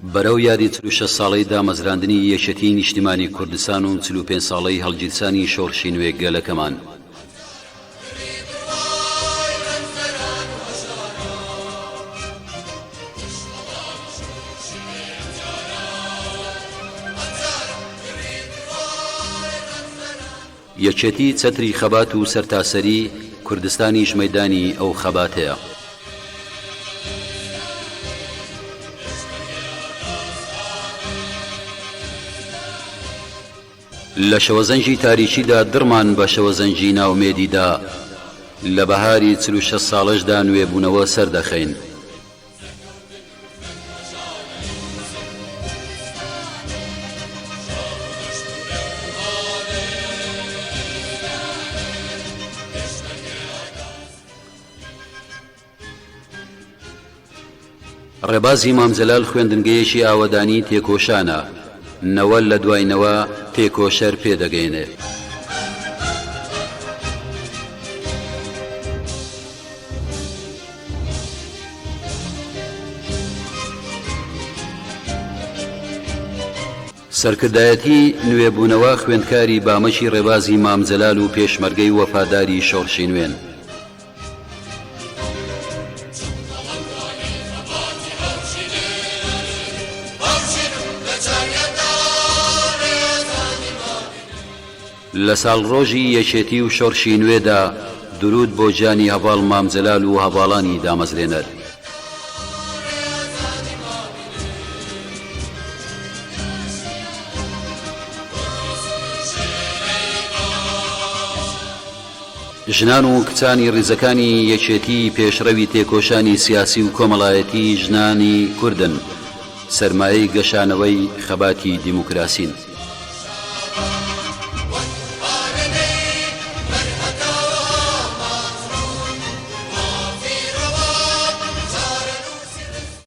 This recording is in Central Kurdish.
بەرەو یادی 46 ساڵەی دامەزراندنی یەکێتی نیشتیمانی کوردستان و 45 ساڵەی هەڵگیرسانی شۆڕشی نوێ گەلەکەمان. یەکێتی چەتری خەبات و سەرتاسەری کوردستانیش مەیدانی ئەو خەباتەیە. لە شەوەزەنجی تاریکیدا دڕمان بە شەوەزەنجی ناومێدیدا لە بەهاری 46 ساڵەشدا نوێبوونەوە سەردەخەین. ڕێبازی مامزەلال خوێندنگەیەکی ئاوەدانی تێکۆشانە، نەوەل لە دوایینەوە تێکۆشەر پێدەگەینێ. سەرکردایەتی نوێبوونەوە خوێندکاری بامەشی ڕێبازی مامزەلال و پێشمەرگەی وەفاداری شۆڕشی نوێن. لە ساڵڕۆژی یەکێتی و شۆڕشی نوێدا درود بۆ جانی هەڤاڵ مامزەلال و هەڤاڵانی دامەزرێنەر. ژنان و کچانی ڕیزەکانی یەکێتی پێشڕەوی تێکۆشانی سیاسی و کۆمەڵایەتی ژنانی کوردن، سەرمایەی گەشانەوەی خەباتی دیموکراسین.